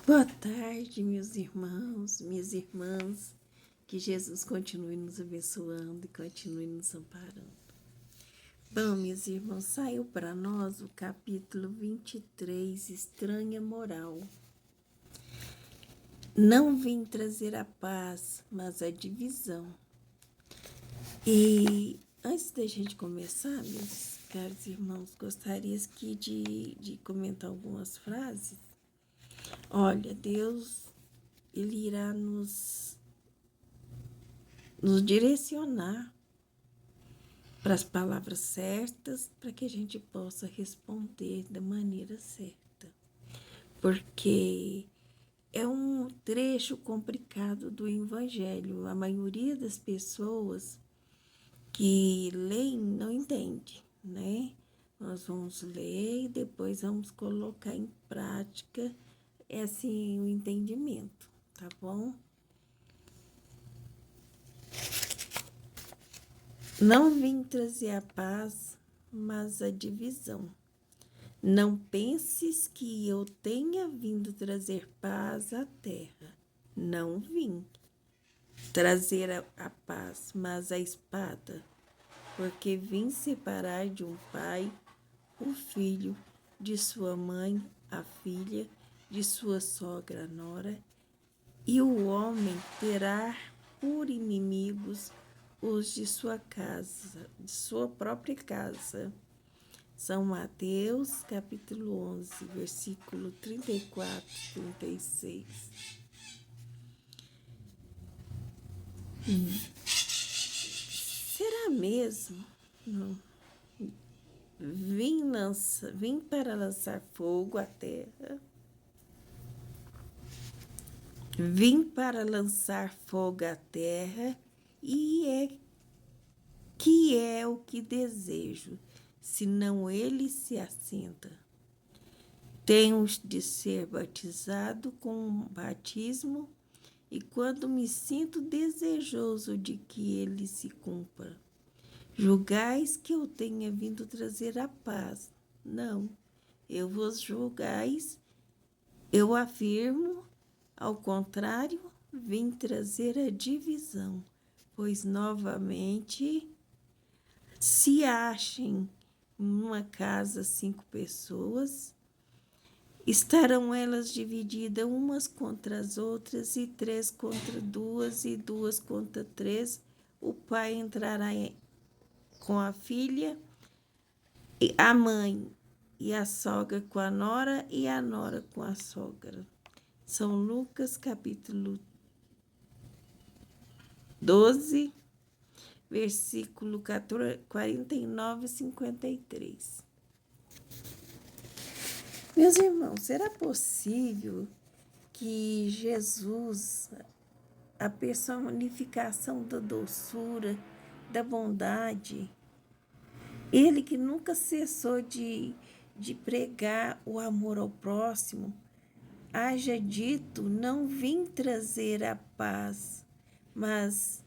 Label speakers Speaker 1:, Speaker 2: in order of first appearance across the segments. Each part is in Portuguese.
Speaker 1: Boa tarde, meus irmãos, minhas irmãs. Que Jesus continue nos abençoando e continue nos amparando. Bom, meus irmãos, saiu para nós o capítulo 23, Estranha Moral. Não vim trazer a paz, mas a divisão. E antes da gente começar, meus caros irmãos, gostaria aqui de comentar algumas frases. Olha, Deus, Ele irá nos direcionar para as palavras certas, para que a gente possa responder da maneira certa. Porque é um trecho complicado do Evangelho. A maioria das pessoas que leem não entende, né? Nós vamos ler e depois vamos colocar em prática o entendimento, tá bom? Não vim trazer a paz, mas a divisão. Não penses que eu tenha vindo trazer paz à terra. Não vim trazer a paz, mas a espada, porque vim separar de um pai o filho, de sua mãe a filha, de sua sogra a nora, e o homem terá por inimigos os de sua casa, de sua própria casa. São Mateus, capítulo 11, versículo 34, 36. Será mesmo? Não. Vim para lançar fogo à terra. Vim para lançar fogo à terra e é o que desejo, senão ele se assenta. Tenho de ser batizado com um batismo e quando me sinto desejoso de que ele se cumpra. Julgais que eu tenha vindo trazer a paz. Não, eu vos julgais, eu afirmo, ao contrário, vim trazer a divisão, pois novamente se achem numa casa 5 pessoas, estarão elas divididas umas contra as outras, e 3 contra 2, e 2 contra 3. O pai entrará com a filha, e a mãe e a sogra com a nora, e a nora com a sogra. São Lucas, capítulo 12, versículo 49 e 53. Meus irmãos, será possível que Jesus, a personificação da doçura, da bondade, ele que nunca cessou de pregar o amor ao próximo, haja dito: não vim trazer a paz, mas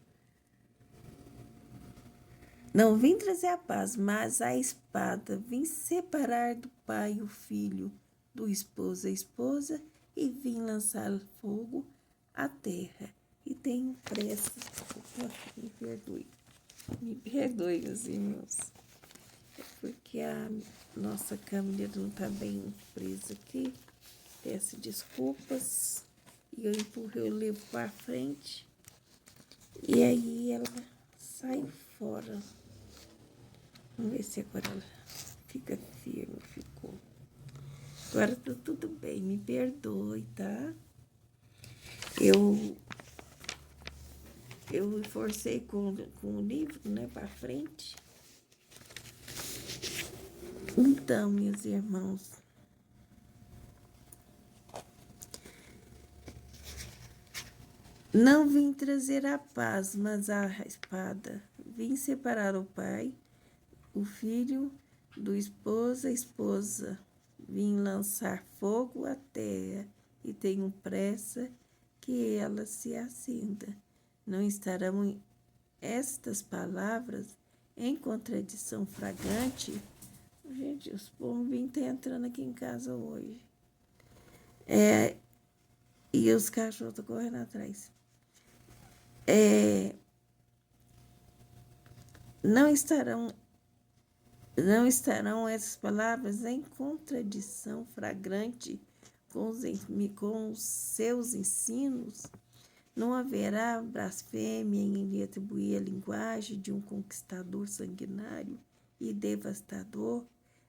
Speaker 1: a espada. Vim separar do pai o filho, do esposo a esposa, e vim lançar fogo à terra. E tenho pressa. Me perdoe, meus irmãos, porque a nossa câmera não está bem presa aqui. Peço desculpas. E eu empurrei o livro para frente. E aí ela sai fora. Vamos ver se agora ela fica firme. Ficou. Agora tá tudo bem. Me perdoe, tá? Eu forcei com o livro, né, para frente. Então, meus irmãos, não vim trazer a paz, mas a espada. Vim separar o pai, o filho, do esposo a esposa. Vim lançar fogo à terra e tenho pressa que ela se acenda. Não estarão estas palavras em contradição flagrante? Gente, os pombinhos estão entrando aqui em casa hoje. E os cachorros estão correndo atrás. Não estarão essas palavras em contradição flagrante com os seus ensinos? Não haverá blasfêmia em lhe atribuir a linguagem de um conquistador sanguinário e devastador?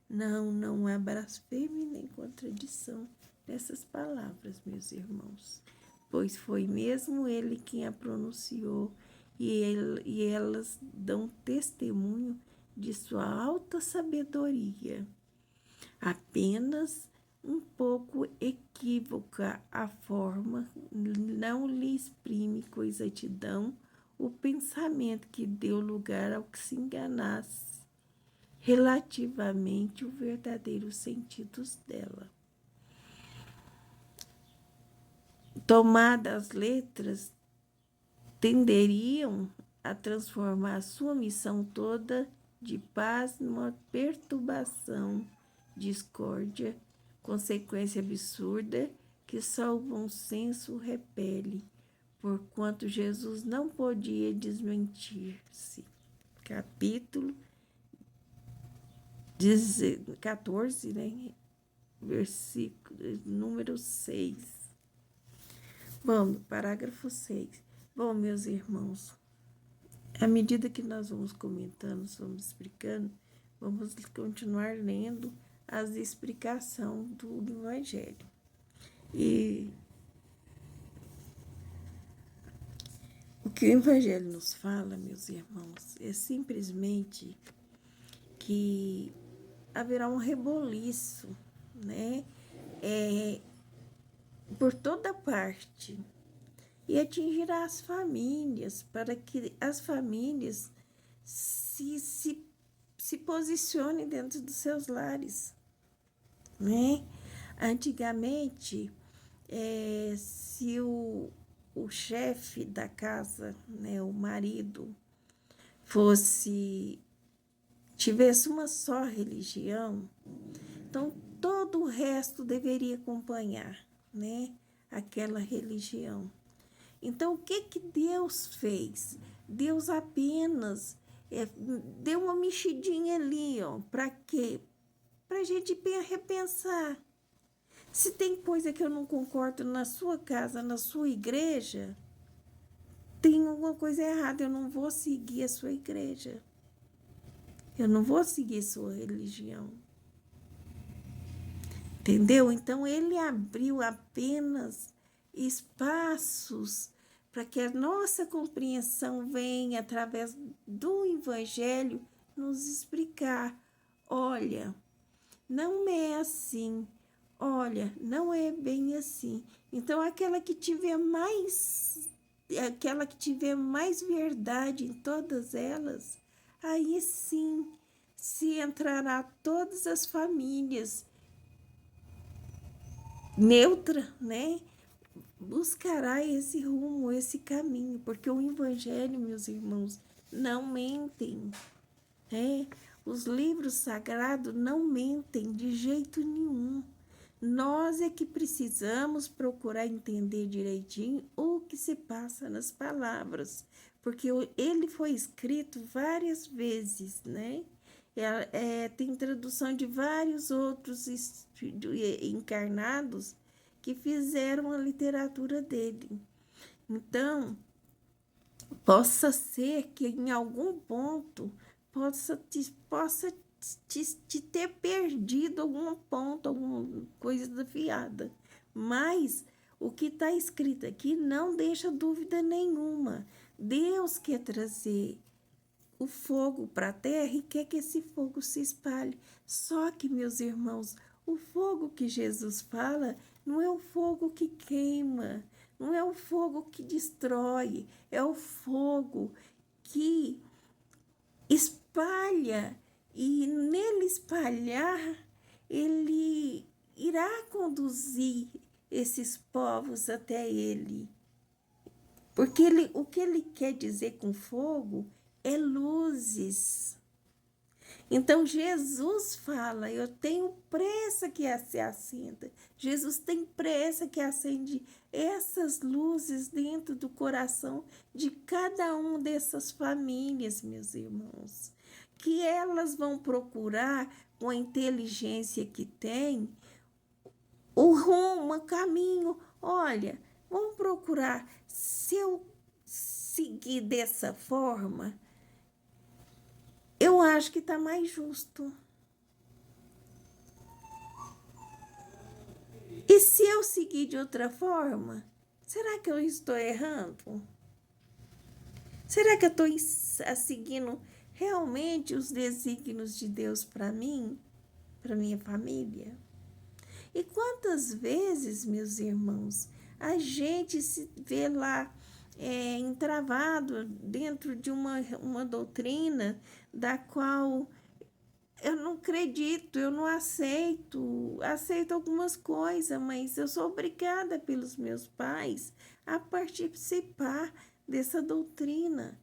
Speaker 1: Não há blasfêmia nem contradição nessas palavras, meus irmãos, pois foi mesmo ele quem a pronunciou e elas dão testemunho de sua alta sabedoria. Apenas um pouco equívoca a forma não lhe exprime com exatidão o pensamento que deu lugar ao que se enganasse relativamente os verdadeiros sentidos dela. Tomadas as letras, tenderiam a transformar sua missão toda de paz numa perturbação, discórdia, consequência absurda que só o bom senso repele, porquanto Jesus não podia desmentir-se. Capítulo 14, né? Versículo número 6. Bom, parágrafo 6. Bom, meus irmãos, à medida que nós vamos comentando, vamos explicando, vamos continuar lendo as explicações do Evangelho. E o que o Evangelho nos fala, meus irmãos, é simplesmente que haverá um reboliço, né? Por toda parte, e atingirá as famílias, para que as famílias se posicionem dentro dos seus lares, né? Antigamente, se o chefe da casa, né, o marido, tivesse uma só religião, então todo o resto deveria acompanhar, né, aquela religião. Então, o que Deus fez? Deus apenas deu uma mexidinha ali, ó, para quê? Para a gente repensar. Se tem coisa que eu não concordo na sua casa, na sua igreja, tem alguma coisa errada, eu não vou seguir a sua igreja. Eu não vou seguir sua religião. Entendeu? Então, ele abriu apenas espaços para que a nossa compreensão venha, através do Evangelho, nos explicar. Olha, não é assim. Olha, não é bem assim. Então, aquela que tiver mais verdade em todas elas, aí sim se entrará todas as famílias neutra, né? Buscará esse rumo, esse caminho, porque o Evangelho, meus irmãos, não mentem, né? Os livros sagrados não mentem de jeito nenhum. Nós é que precisamos procurar entender direitinho o que se passa nas palavras, porque ele foi escrito várias vezes, né? Tem tradução de vários outros encarnados que fizeram a literatura dele. Então, possa ser que em algum ponto possa te ter perdido algum ponto, alguma coisa desafiada. Mas o que está escrito aqui não deixa dúvida nenhuma. Deus quer trazer o fogo para a terra e quer que esse fogo se espalhe. Só que, meus irmãos, o fogo que Jesus fala não é o fogo que queima, não é o fogo que destrói, é o fogo que espalha, e nele espalhar, ele irá conduzir esses povos até ele. Porque o que ele quer dizer com fogo é luzes. Então, Jesus fala, eu tenho pressa que se acenda. Jesus tem pressa que acende essas luzes dentro do coração de cada uma dessas famílias, meus irmãos. Que elas vão procurar, com a inteligência que tem, o rumo, o caminho. Olha, vamos procurar, se eu seguir dessa forma, eu acho que está mais justo. E se eu seguir de outra forma, será que eu estou errando? Será que eu estou seguindo realmente os desígnios de Deus para mim, para minha família? E quantas vezes, meus irmãos, a gente se vê lá entravado dentro de uma doutrina da qual eu não acredito, eu não aceito algumas coisas, mas eu sou obrigada pelos meus pais a participar dessa doutrina.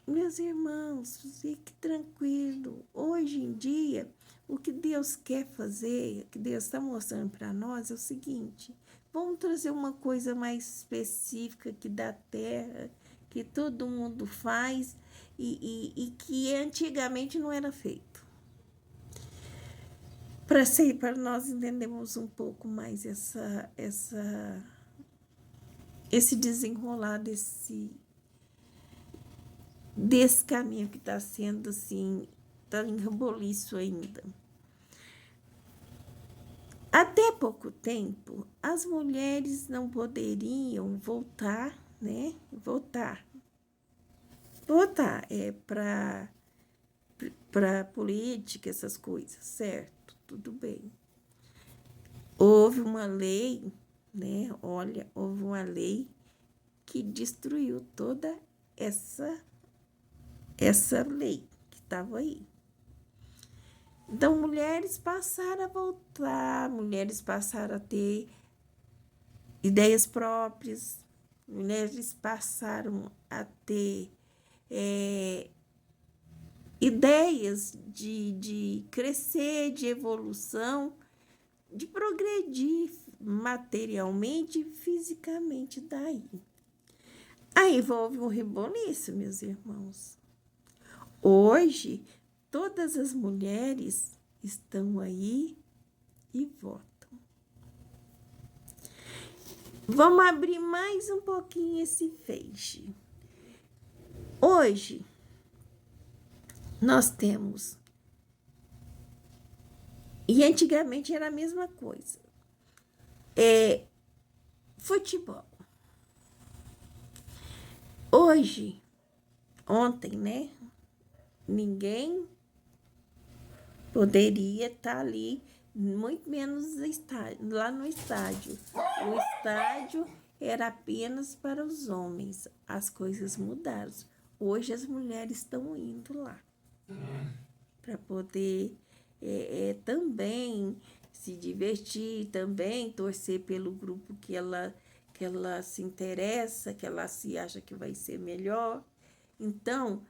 Speaker 1: Meus irmãos, fique tranquilo. Hoje em dia, o que Deus quer fazer, o que Deus está mostrando para nós é o seguinte: vamos trazer uma coisa mais específica que da terra, que todo mundo faz e que antigamente não era feito. Para nós entendermos um pouco mais esse desenrolar desse caminho que está sendo assim, está em reboliço ainda. Até pouco tempo, as mulheres não poderiam votar, né? Votar para política, essas coisas, certo? Tudo bem. Houve uma lei, né? Olha, houve uma lei que destruiu toda essa lei que estava aí. Então, mulheres passaram a votar, mulheres passaram a ter ideias próprias, mulheres passaram a ter ideias de crescer, de evolução, de progredir materialmente e fisicamente daí. Aí envolve um reboliço, meus irmãos. Hoje, todas as mulheres estão aí e votam. Vamos abrir mais um pouquinho esse feixe. Hoje, nós temos, e antigamente era a mesma coisa, futebol. Hoje, ontem, né? Ninguém poderia estar ali, muito menos lá no estádio. O estádio era apenas para os homens. As coisas mudaram. Hoje as mulheres estão indo lá para poder também se divertir, também torcer pelo grupo que ela se interessa, que ela se acha que vai ser melhor. Então,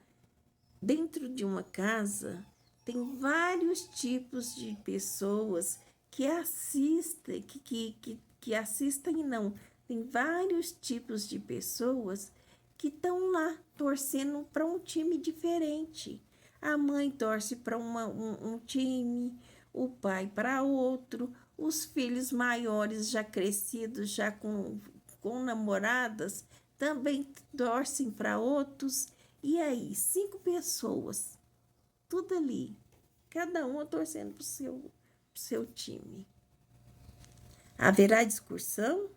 Speaker 1: dentro de uma casa, tem vários tipos de pessoas que assistem, que assistem não. Tem vários tipos de pessoas que estão lá torcendo para um time diferente. A mãe torce para um time, o pai para outro, os filhos maiores já crescidos, já com namoradas, também torcem para outros. E aí, 5 pessoas, tudo ali, cada uma torcendo para o seu time. Haverá discussão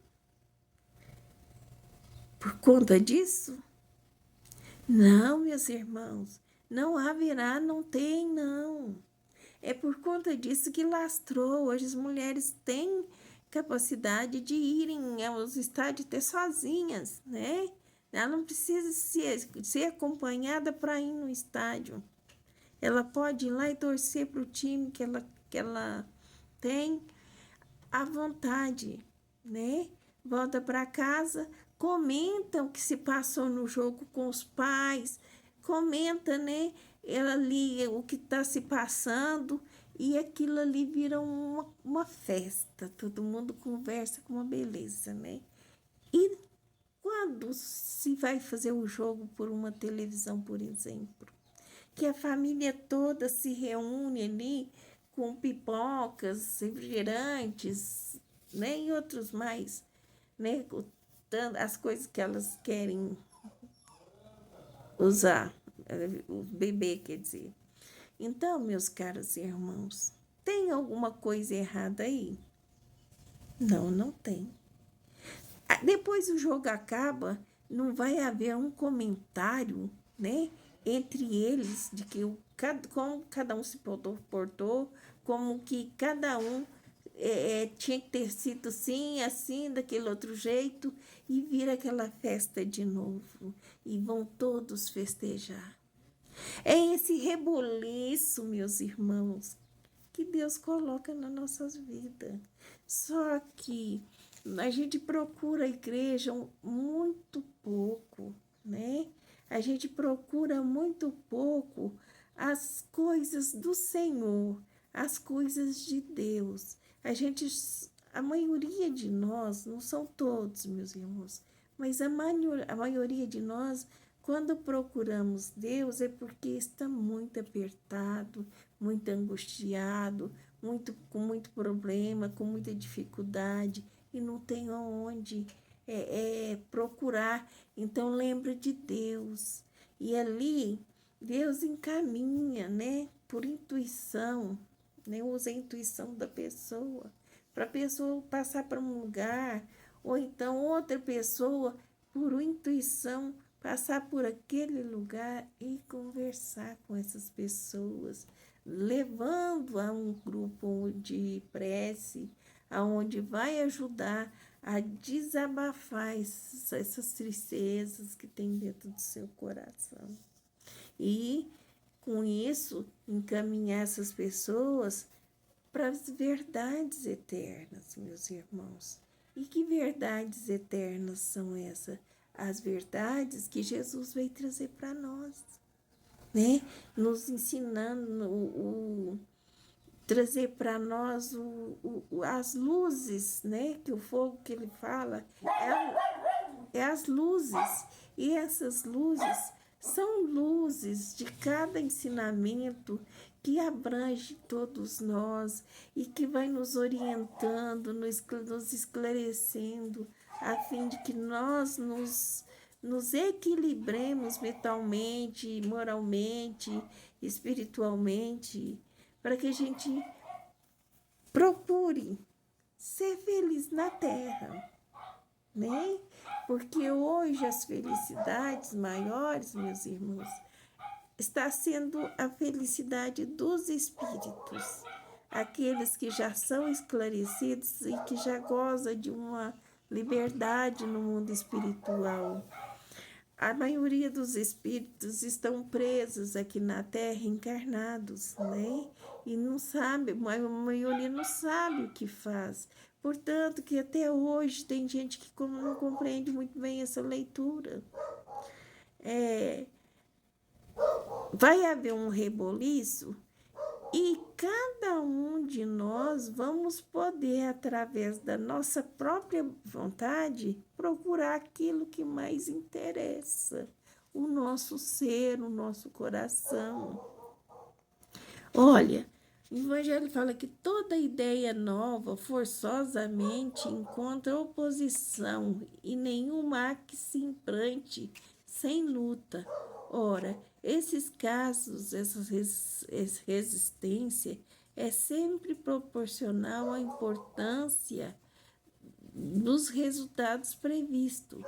Speaker 1: por conta disso? Não, meus irmãos, não haverá, não tem, não. É por conta disso que lastrou. Hoje as mulheres têm capacidade de irem aos estádios até sozinhas, né? Ela não precisa ser acompanhada para ir no estádio. Ela pode ir lá e torcer para o time que ela tem à vontade, né? Volta para casa, comenta o que se passou no jogo com os pais, comenta, né? ela ali, o que está se passando, e aquilo ali vira uma festa. Todo mundo conversa com uma beleza, né? E quando se vai fazer o jogo por uma televisão, por exemplo, que a família toda se reúne ali com pipocas, refrigerantes, né, e outros mais, né, as coisas que elas querem usar, o bebê, quer dizer. Então, meus caros irmãos, tem alguma coisa errada aí? Não, não tem. Depois o jogo acaba, não vai haver um comentário, né, entre eles, de que como cada um se portou, como que cada um tinha que ter sido assim, assim, daquele outro jeito, e vira aquela festa de novo, e vão todos festejar. É esse reboliço, meus irmãos, que Deus coloca nas nossas vidas. Só que a gente procura a igreja muito pouco, né? A gente procura muito pouco as coisas do Senhor, as coisas de Deus. A maioria de nós, não são todos, meus irmãos, mas a maioria de nós, quando procuramos Deus, é porque está muito apertado, muito angustiado, com muito problema, com muita dificuldade, e não tem onde procurar. Então, lembra de Deus. E ali, Deus encaminha, né, por intuição, né, usa a intuição da pessoa, para a pessoa passar para um lugar, ou então outra pessoa, por intuição, passar por aquele lugar e conversar com essas pessoas, levando a um grupo de prece, aonde vai ajudar a desabafar essas tristezas que tem dentro do seu coração. E, com isso, encaminhar essas pessoas para as verdades eternas, meus irmãos. E que verdades eternas são essas? As verdades que Jesus veio trazer para nós, né? Nos ensinando, trazer para nós as luzes, né? Que o fogo que ele fala é as luzes. E essas luzes são luzes de cada ensinamento que abrange todos nós e que vai nos orientando, nos esclarecendo, a fim de que nós nos equilibremos mentalmente, moralmente, espiritualmente, para que a gente procure ser feliz na terra, né? Porque hoje as felicidades maiores, meus irmãos, está sendo a felicidade dos espíritos, aqueles que já são esclarecidos e que já gozam de uma liberdade no mundo espiritual. A maioria dos espíritos estão presos aqui na Terra, encarnados, né? E não sabe, a maioria não sabe o que faz. Portanto, que até hoje tem gente que não compreende muito bem essa leitura. Vai haver um reboliço e cada um de nós vamos poder, através da nossa própria vontade, procurar aquilo que mais interessa, o nosso ser, o nosso coração. Olha, o Evangelho fala que toda ideia nova forçosamente encontra oposição e nenhuma há que se implante sem luta. Ora, esses casos, essa resistência é sempre proporcional à importância dos resultados previstos,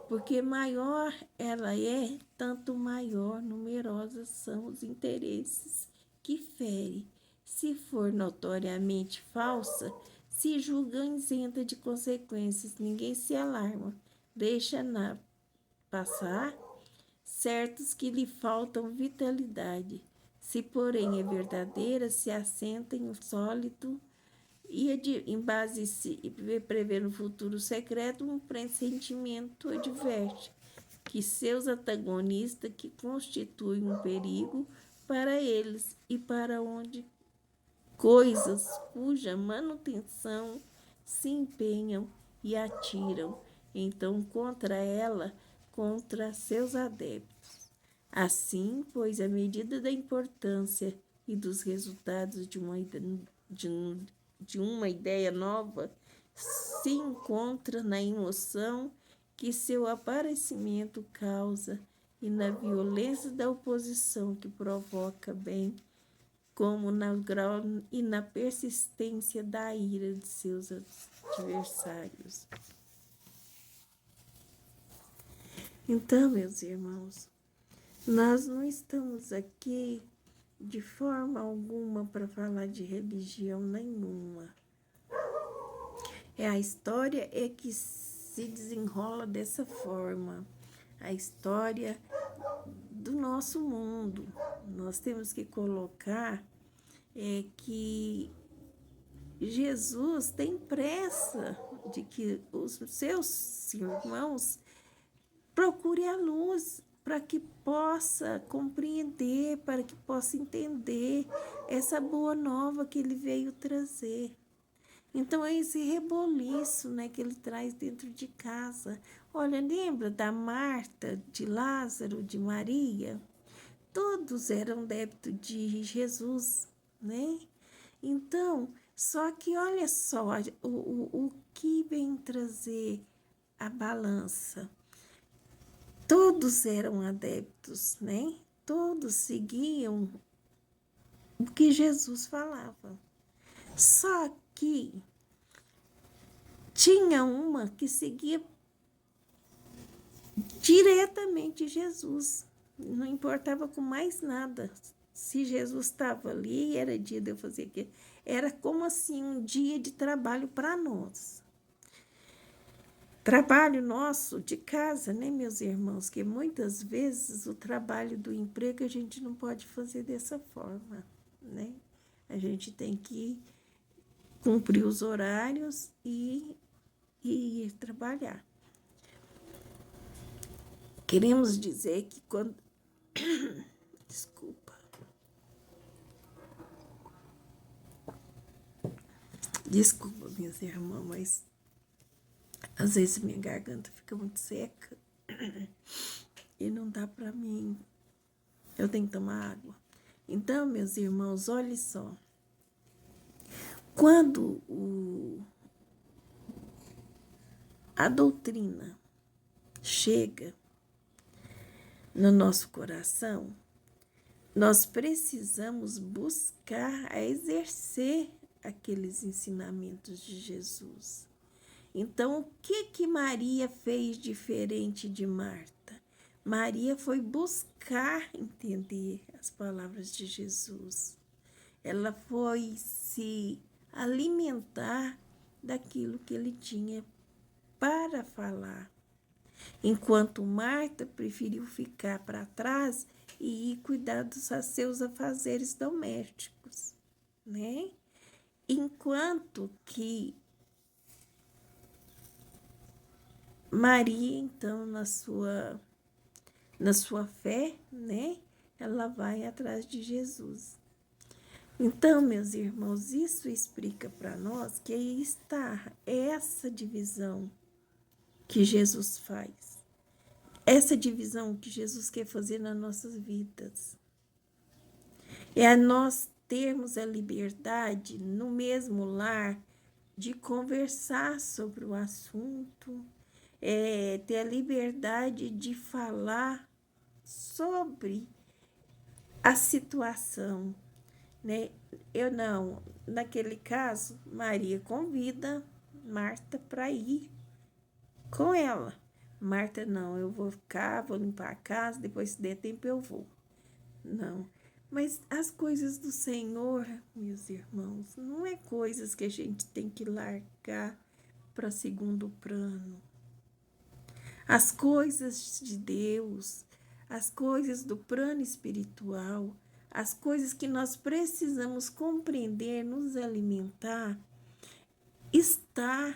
Speaker 1: porque maior ela é, tanto maior numerosos são os interesses que fere. Se for notoriamente falsa, se julga isenta de consequências, ninguém se alarma, deixa-na passar, certos que lhe faltam vitalidade. Se, porém, é verdadeira, se assenta em um sólido e, em base se prever no futuro secreto, um pressentimento adverte que seus antagonistas, que constituem um perigo, para eles e para onde coisas cuja manutenção se empenham e atiram, então, contra ela, contra seus adeptos. Assim, pois, à medida da importância e dos resultados de uma ideia nova, se encontra na emoção que seu aparecimento causa e na violência da oposição que provoca bem, como na grau e na persistência da ira de seus adversários. Então, meus irmãos, nós não estamos aqui de forma alguma para falar de religião nenhuma. A história é que se desenrola dessa forma. A história do nosso mundo. Nós temos que colocar que Jesus tem pressa de que os seus irmãos procurem a luz para que possa compreender, para que possa entender essa boa nova que ele veio trazer. Então, é esse reboliço, né, que ele traz dentro de casa. Olha, lembra da Marta, de Lázaro, de Maria? Todos eram débitos de Jesus, né? Então, só que olha só, o que vem trazer a balança. Todos eram adeptos, né? Todos seguiam o que Jesus falava. Só que tinha uma que seguia diretamente Jesus. Não importava com mais nada. Se Jesus estava ali, era dia de eu fazer aquilo. Era como assim um dia de trabalho para nós. Trabalho nosso de casa, né, meus irmãos? Que muitas vezes o trabalho do emprego a gente não pode fazer dessa forma, né? A gente tem que cumprir os horários e ir trabalhar. Queremos dizer que quando... Desculpa, meus irmãos, mas às vezes minha garganta fica muito seca e não dá para mim. Eu tenho que tomar água. Então, meus irmãos, olhem só. Quando a doutrina chega no nosso coração, nós precisamos buscar a exercer aqueles ensinamentos de Jesus. Então, o que Maria fez diferente de Marta? Maria foi buscar entender as palavras de Jesus. Ela foi se alimentar daquilo que ele tinha para falar. Enquanto Marta preferiu ficar para trás e ir cuidar dos seus afazeres domésticos, né? Enquanto que Maria, então, na sua fé, né? Ela vai atrás de Jesus. Então, meus irmãos, isso explica para nós que aí está essa divisão que Jesus faz. Essa divisão que Jesus quer fazer nas nossas vidas. É a nós termos a liberdade, no mesmo lar, de conversar sobre o assunto, ter a liberdade de falar sobre a situação, né? Naquele caso, Maria convida Marta para ir com ela. Marta, não, eu vou ficar, vou limpar a casa, depois se der tempo eu vou. Não, mas as coisas do Senhor, meus irmãos, não é coisas que a gente tem que largar para segundo plano. As coisas de Deus, as coisas do plano espiritual, as coisas que nós precisamos compreender, nos alimentar, está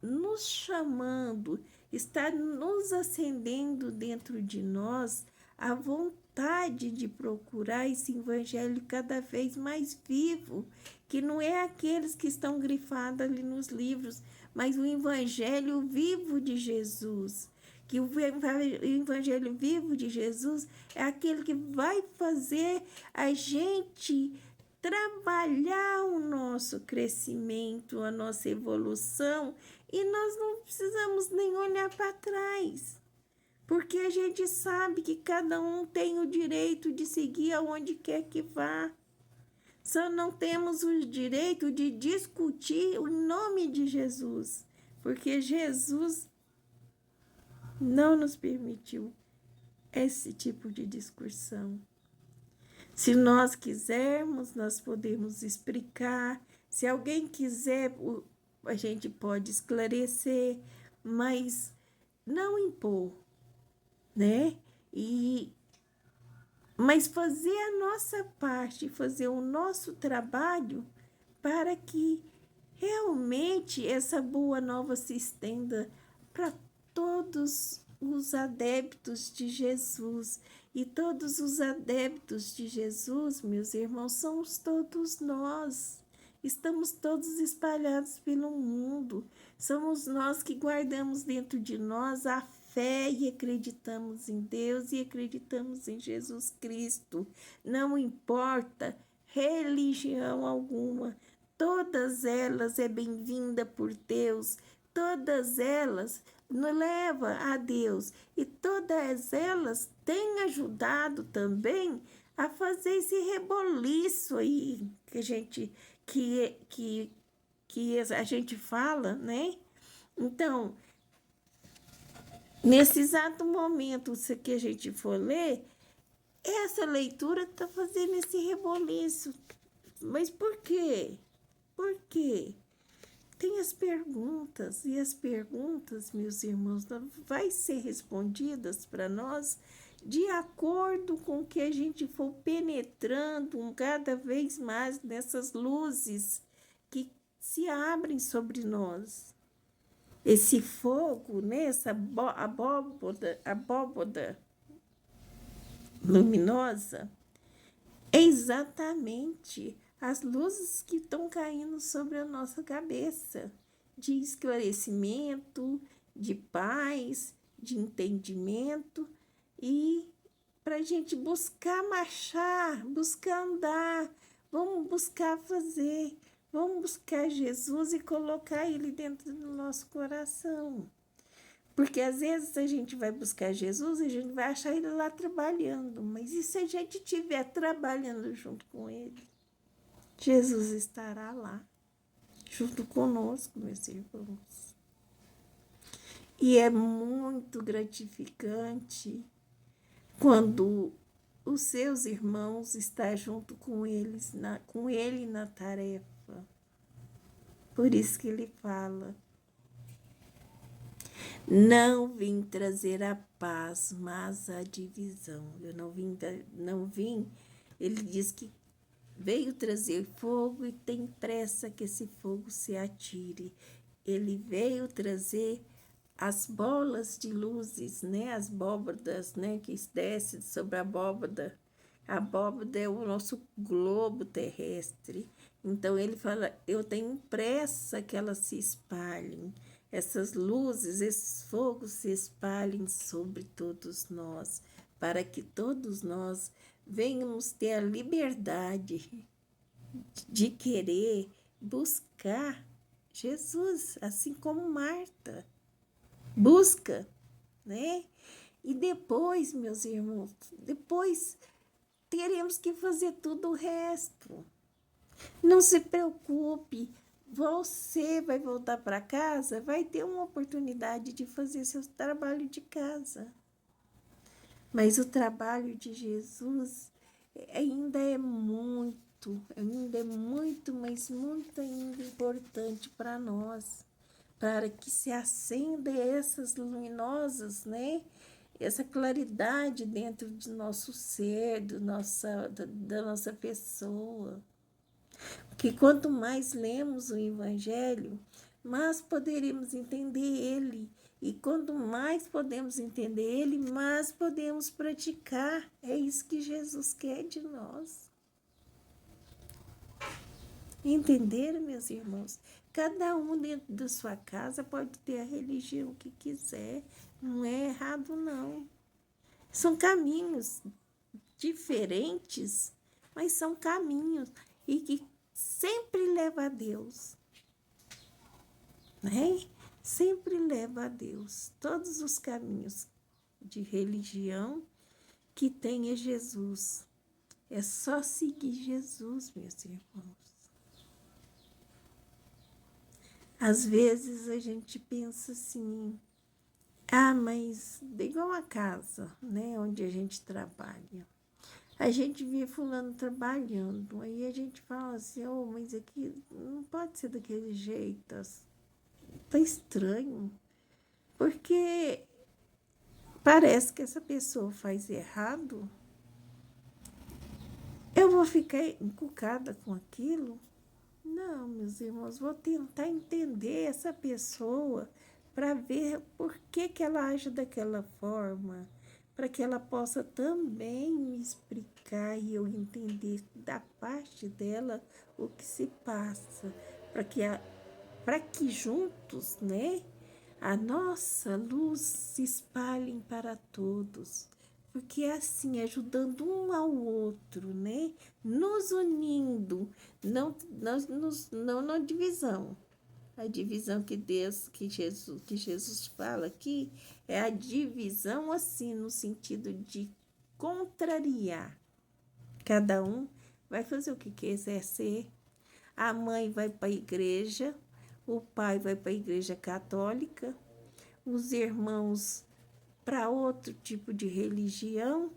Speaker 1: nos chamando, está nos acendendo dentro de nós a vontade de procurar esse evangelho cada vez mais vivo, que não é aqueles que estão grifados ali nos livros, mas o evangelho vivo de Jesus. Que o evangelho vivo de Jesus é aquele que vai fazer a gente trabalhar o nosso crescimento, a nossa evolução, e nós não precisamos nem olhar para trás, porque a gente sabe que cada um tem o direito de seguir aonde quer que vá. Só não temos o direito de discutir o nome de Jesus, porque Jesus não nos permitiu esse tipo de discussão. Se nós quisermos, nós podemos explicar. Se alguém quiser, a gente pode esclarecer, mas não impor, né? Mas fazer a nossa parte, fazer o nosso trabalho para que realmente essa boa nova se estenda para todos os adeptos de Jesus. E todos os adeptos de Jesus, meus irmãos, somos todos nós. Estamos todos espalhados pelo mundo. Somos nós que guardamos dentro de nós a fé e acreditamos em Deus e acreditamos em Jesus Cristo. Não importa religião alguma, todas elas é bem-vinda por Deus, todas elas nos leva a Deus e todas elas têm ajudado também a fazer esse reboliço aí que a gente fala, né? Então, nesse exato momento que a gente for ler, essa leitura está fazendo esse reboliço. Mas por quê? Por quê? Tem as perguntas, e as perguntas, meus irmãos, vai ser respondidas para nós de acordo com que a gente for penetrando cada vez mais nessas luzes que se abrem sobre nós. Esse fogo, né, essa abóboda luminosa, é exatamente as luzes que estão caindo sobre a nossa cabeça, de esclarecimento, de paz, de entendimento, e para a gente buscar marchar, buscar andar, vamos buscar fazer, vamos buscar Jesus e colocar Ele dentro do nosso coração. Porque às vezes a gente vai buscar Jesus e a gente vai achar Ele lá trabalhando, mas e se a gente estiver trabalhando junto com Ele? Jesus estará lá, junto conosco, meus irmãos. E é muito gratificante quando os seus irmãos estão junto com ele na tarefa. Por isso que ele fala: não vim trazer a paz, mas a divisão. Eu não vim. Ele diz que veio trazer fogo e tem pressa que esse fogo se atire. Ele veio trazer as bolas de luzes, né? As abóbadas, né? Que descem sobre a abóbada. A abóbada é o nosso globo terrestre. Então, ele fala, eu tenho pressa que elas se espalhem. Essas luzes, esses fogos se espalhem sobre todos nós, para que todos nós venhamos ter a liberdade de querer buscar Jesus, assim como Marta busca, né? E depois, meus irmãos, depois teremos que fazer tudo o resto. Não se preocupe, você vai voltar para casa, vai ter uma oportunidade de fazer seu trabalho de casa. Mas o trabalho de Jesus ainda é muito, mas muito ainda importante para nós, para que se acenda essas luminosas, né? Essa claridade dentro de nosso ser, da nossa pessoa. Que quanto mais lemos o Evangelho, mais poderemos entender ele E quanto mais podemos entender ele, mais podemos praticar. É isso que Jesus quer de nós. Entenderam, meus irmãos? Cada um dentro da sua casa pode ter a religião que quiser. Não é errado, não. São caminhos diferentes, mas são caminhos e que sempre leva a Deus, né? Sempre leva a Deus. Todos os caminhos de religião que tem é Jesus. É só seguir Jesus, meus irmãos. Às vezes a gente pensa assim, mas igual a casa, né, onde a gente trabalha. A gente vê fulano trabalhando, aí a gente fala assim, mas aqui não pode ser daquele jeito, tá estranho. Porque parece que essa pessoa faz errado, eu vou ficar encucada com aquilo? Não, meus irmãos, vou tentar entender essa pessoa para ver por que ela age daquela forma, para que ela possa também me explicar e eu entender da parte dela o que se passa, para que juntos, né, a nossa luz se espalhe para todos. Porque é assim, ajudando um ao outro, né? Nos unindo, não na divisão. A divisão que Jesus fala aqui é a divisão assim, no sentido de contrariar. Cada um vai fazer o que quiser ser. A mãe vai para a igreja, o pai vai para a igreja católica, os irmãos para outro tipo de religião,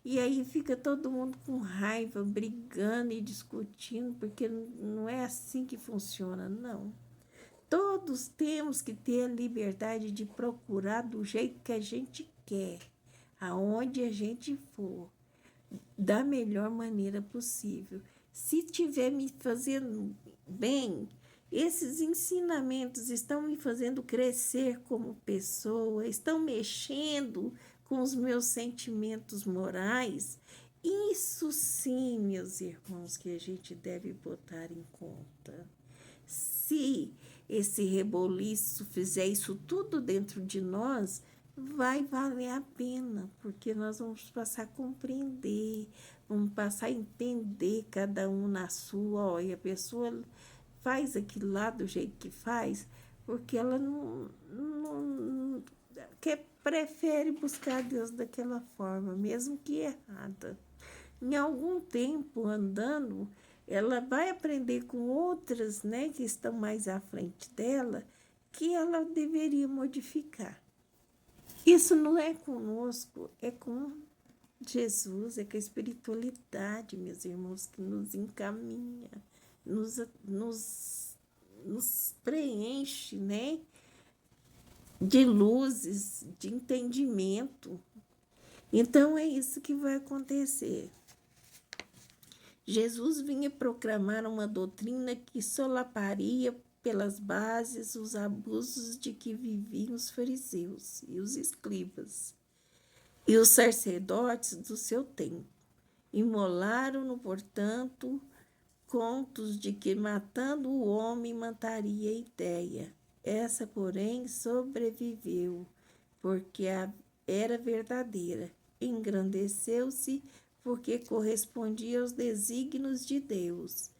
Speaker 1: e aí fica todo mundo com raiva, brigando e discutindo, porque não é assim que funciona, não. Todos temos que ter a liberdade de procurar do jeito que a gente quer, aonde a gente for, da melhor maneira possível. Se estiver me fazendo bem, esses ensinamentos estão me fazendo crescer como pessoa, estão mexendo com os meus sentimentos morais. Isso sim, meus irmãos, que a gente deve botar em conta. Se esse reboliço fizer isso tudo dentro de nós, vai valer a pena, porque nós vamos passar a compreender, vamos passar a entender cada um na sua, e a pessoa faz aquilo lá do jeito que faz, porque ela não prefere buscar Deus daquela forma, mesmo que errada. Em algum tempo andando, ela vai aprender com outras, né, que estão mais à frente dela, que ela deveria modificar. Isso não é conosco, é com Jesus, é com a espiritualidade, meus irmãos, que nos encaminha, nos preenche, né, de luzes, de entendimento. Então, é isso que vai acontecer. Jesus vinha proclamar uma doutrina que solaparia pelas bases os abusos de que viviam os fariseus e os escribas e os sacerdotes do seu tempo. Imolaram-no, portanto, contos de que matando o homem mataria a ideia. Essa, porém, sobreviveu, porque era verdadeira. Engrandeceu-se porque correspondia aos desígnios de Deus.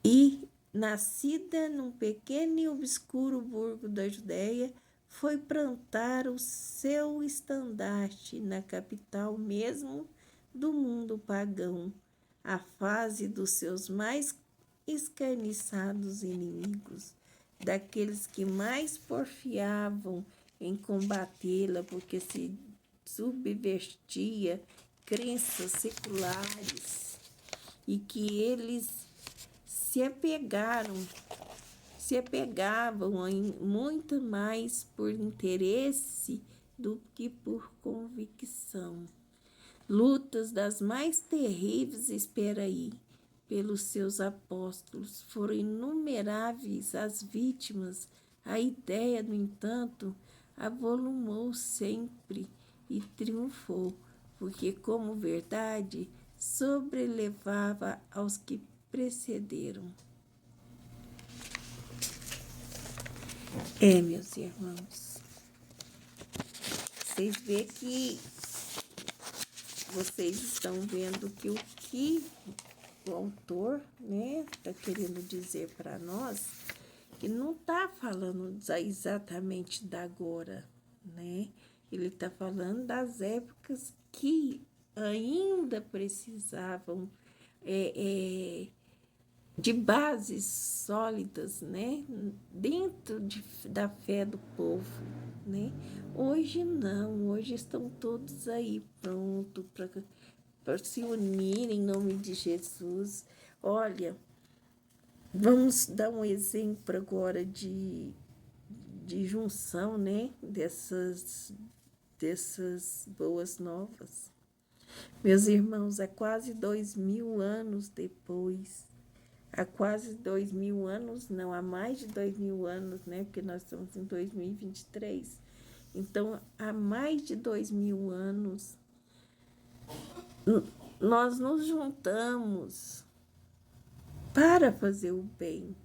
Speaker 1: E, nascida num pequeno e obscuro burgo da Judéia, foi plantar o seu estandarte na capital mesmo do mundo pagão, a fase dos seus mais escarniçados inimigos, daqueles que mais porfiavam em combatê-la, porque se subvertia crenças seculares e que eles se apegavam muito mais por interesse do que por convicção. Lutas das mais terríveis espera aí pelos seus apóstolos, foram inumeráveis as vítimas A ideia, no entanto, avolumou sempre e triunfou, porque, como verdade, sobrelevava aos que precederam. Meus irmãos, vocês veem que vocês estão vendo que o que o autor, né, está querendo dizer para nós, que não está falando exatamente da agora, né? Ele está falando das épocas que ainda precisavam de bases sólidas, né? Dentro da fé do povo, né? Hoje não, hoje estão todos aí prontos para se unir em nome de Jesus. Olha, vamos dar um exemplo agora de junção, né? Dessas boas novas. Meus irmãos, há quase 2000 anos depois, há quase 2000 anos, não, há mais de 2000 anos, né? Porque nós estamos em 2023. Então, há mais de 2000 anos, nós nos juntamos para fazer o bem.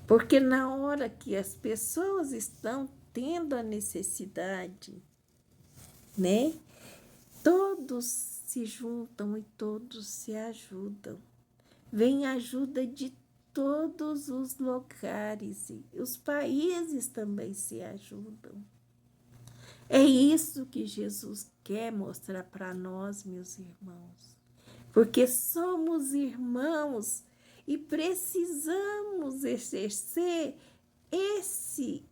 Speaker 1: Porque na hora que as pessoas estão tendo a necessidade, né? Todos se juntam e todos se ajudam. Vem ajuda de todos os lugares e os países também se ajudam. É isso que Jesus quer mostrar para nós, meus irmãos. Porque somos irmãos e precisamos exercer esse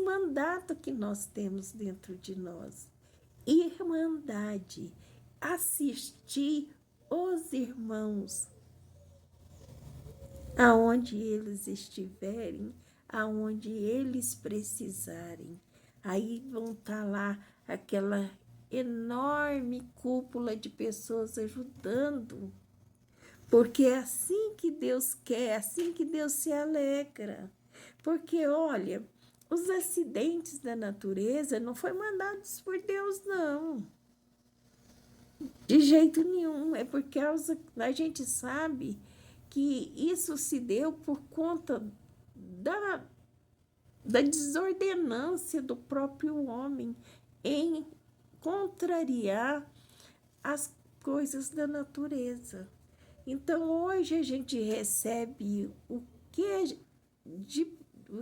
Speaker 1: mandato que nós temos dentro de nós. Irmandade, assistir os irmãos aonde eles estiverem, aonde eles precisarem. Aí vão estar lá aquela enorme cúpula de pessoas ajudando, porque é assim que Deus quer, é assim que Deus se alegra. Porque, olha, os acidentes da natureza não foram mandados por Deus, não. De jeito nenhum. É porque a gente sabe que isso se deu por conta da desordenância do próprio homem em contrariar as coisas da natureza. Então, hoje a gente recebe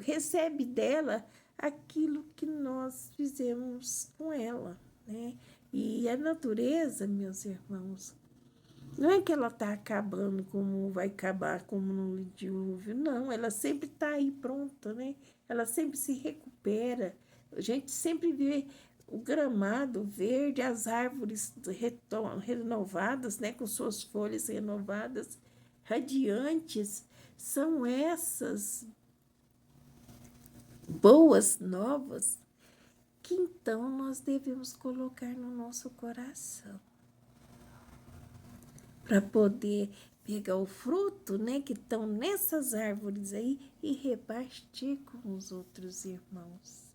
Speaker 1: recebe dela aquilo que nós fizemos com ela, né? E a natureza, meus irmãos, não é que ela está acabando como vai acabar como no dilúvio, não. Ela sempre está aí pronta, né? Ela sempre se recupera. A gente sempre vê o gramado verde, as árvores renovadas, né? Com suas folhas renovadas, radiantes. São essas boas novas que então nós devemos colocar no nosso coração, para poder pegar o fruto, né, que estão nessas árvores aí e repartir com os outros irmãos.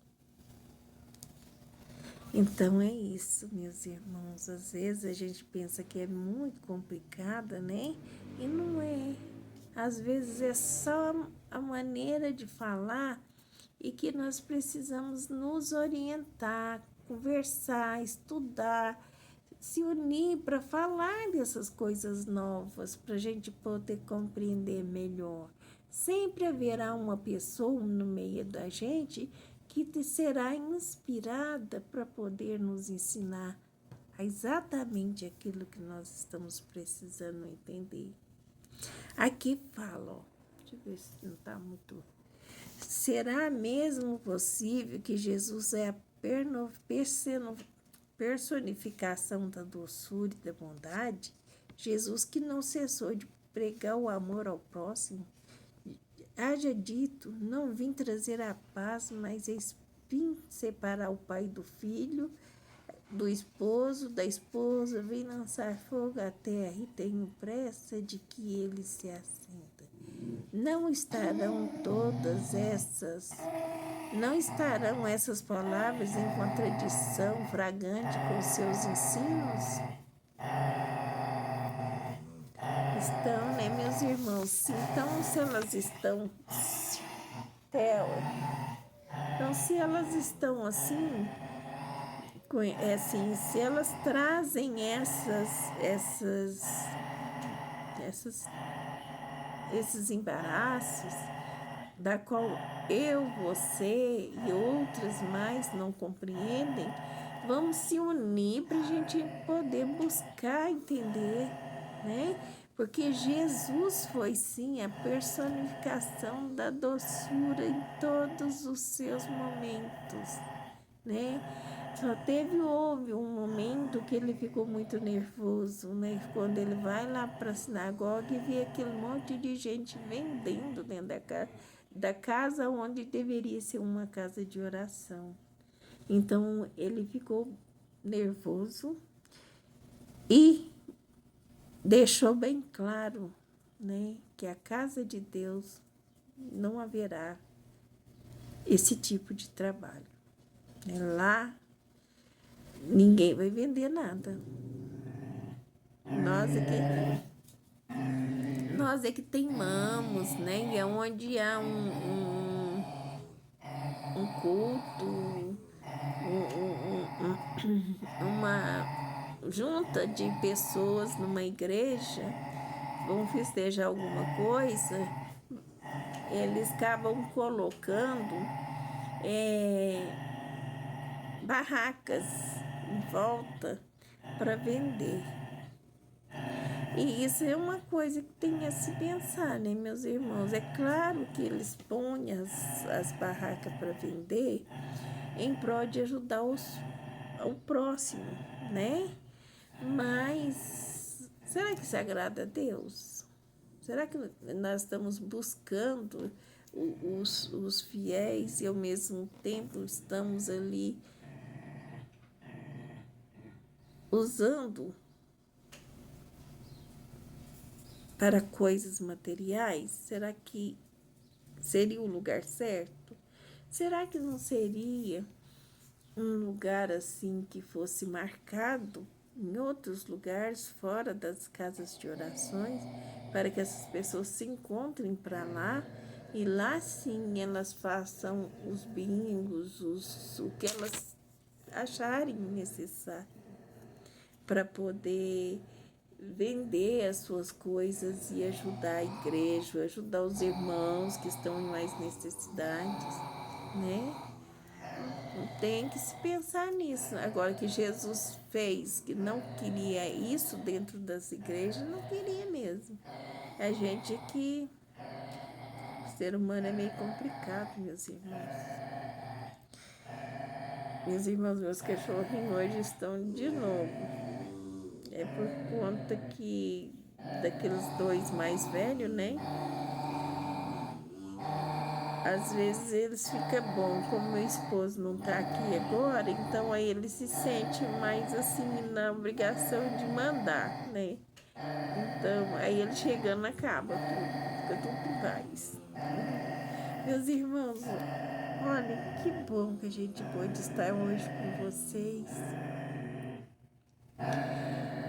Speaker 1: Então é isso, meus irmãos. Às vezes a gente pensa que é muito complicada, né? E não é. Às vezes é só a maneira de falar e que nós precisamos nos orientar, conversar, estudar, se unir para falar dessas coisas novas, para a gente poder compreender melhor. Sempre haverá uma pessoa no meio da gente que será inspirada para poder nos ensinar exatamente aquilo que nós estamos precisando entender. Aqui fala, ó, deixa eu ver se não está muito... Será mesmo possível que Jesus é a personificação da doçura e da bondade? Jesus que não cessou de pregar o amor ao próximo? Haja dito, não vim trazer a paz, mas vim separar o pai do filho, do esposo, da esposa, vim lançar fogo à terra e tenho pressa de que ele se assenta. não estarão todas essas, não estarão essas palavras em contradição fragante com seus ensinos? Estão, né, meus irmãos? Então, se elas estão, Theo, então, se elas estão assim, assim, se elas trazem essas, esses embaraços, da qual eu, você e outras mais não compreendem, vamos se unir para a gente poder buscar entender, né? Porque Jesus foi sim a personificação da doçura em todos os seus momentos, né? Houve um momento que ele ficou muito nervoso, né? Quando ele vai lá para a sinagoga e vê aquele monte de gente vendendo dentro da casa onde deveria ser uma casa de oração. Então ele ficou nervoso e deixou bem claro, né, que a casa de Deus não haverá esse tipo de trabalho. Lá ninguém vai vender nada. Nós é que teimamos, né? E é onde há um culto, uma junta de pessoas numa igreja, vão festejar alguma coisa, eles acabam colocando barracas em volta para vender. E isso é uma coisa que tem a se pensar, né, meus irmãos? É claro que eles põem as barracas para vender em prol de ajudar o próximo, né? Mas será que isso agrada a Deus? Será que nós estamos buscando os fiéis e ao mesmo tempo estamos ali usando para coisas materiais? Será que seria o lugar certo? Será que não seria um lugar assim que fosse marcado em outros lugares fora das casas de orações, para que essas pessoas se encontrem para lá e lá sim elas façam os bingos, o que elas acharem necessário para poder vender as suas coisas e ajudar a igreja, ajudar os irmãos que estão em mais necessidades, né? Tem que se pensar nisso. Agora que Jesus fez, que não queria isso dentro das igrejas, não queria mesmo. A gente que o ser humano é meio complicado, meus irmãos. Meus cachorrinhos hoje estão de novo. É por conta que daqueles dois mais velhos, né? Às vezes eles ficam bom, como meu esposo não tá aqui agora, então aí ele se sente mais assim na obrigação de mandar, né? Então aí ele chegando acaba tudo, fica tudo em paz. Meus irmãos, olha que bom que a gente pôde estar hoje com vocês.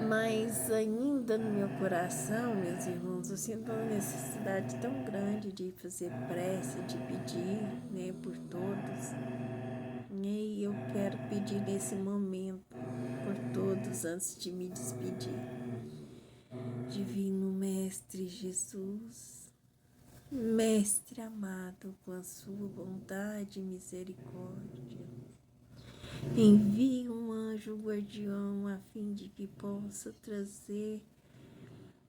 Speaker 1: Mas ainda no meu coração, meus irmãos, eu sinto uma necessidade tão grande de fazer prece, de pedir, né, por todos. E eu quero pedir nesse momento por todos antes de me despedir. Divino Mestre Jesus, Mestre amado, com a sua bondade e misericórdia, envie um anjo guardião a fim de que possa trazer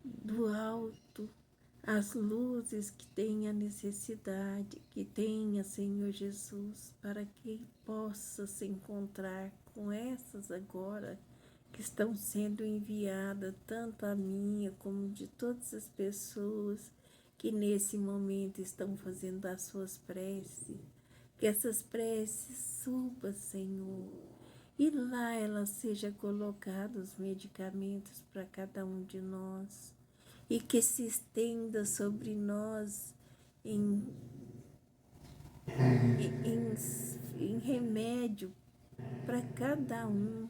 Speaker 1: do alto as luzes que tenha necessidade, que tenha, Senhor Jesus, para que possa se encontrar com essas agora que estão sendo enviadas, tanto a minha como de todas as pessoas que nesse momento estão fazendo as suas preces. Que essas preces subam, Senhor, e lá ela seja colocada os medicamentos para cada um de nós, e que se estenda sobre nós em, em remédio para cada um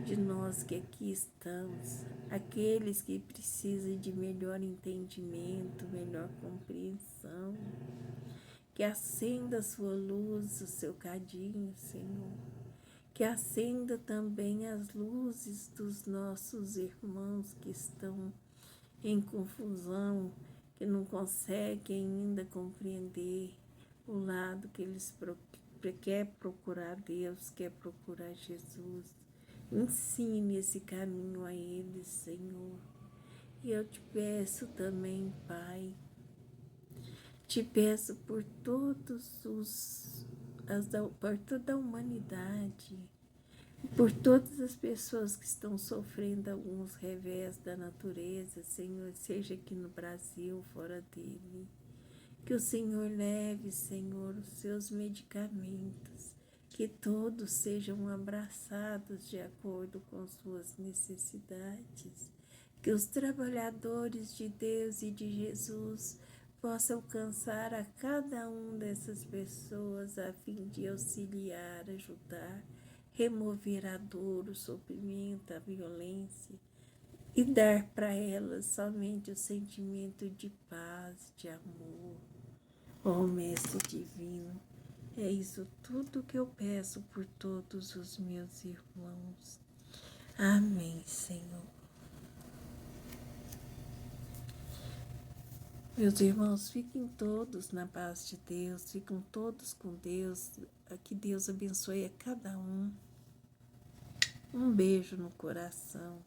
Speaker 1: de nós que aqui estamos, aqueles que precisam de melhor entendimento, melhor compreensão, que acenda a sua luz, o seu cadinho, Senhor, que acenda também as luzes dos nossos irmãos que estão em confusão, que não conseguem ainda compreender o lado que eles quer procurar Deus, quer procurar Jesus. Ensine esse caminho a eles, Senhor. E eu te peço também, Pai, te peço por por toda a humanidade, por todas as pessoas que estão sofrendo alguns revés da natureza, Senhor, seja aqui no Brasil, fora dele. Que o Senhor leve, Senhor, os seus medicamentos, que todos sejam abraçados de acordo com suas necessidades, que os trabalhadores de Deus e de Jesus possam alcançar a cada um dessas pessoas a fim de auxiliar, ajudar, remover a dor, o sofrimento, a violência e dar para elas somente o sentimento de paz, de amor. Ó Mestre Divino, é isso tudo que eu peço por todos os meus irmãos. Amém, Senhor. Meus irmãos, fiquem todos na paz de Deus, fiquem todos com Deus, que Deus abençoe a cada um. Um beijo no coração.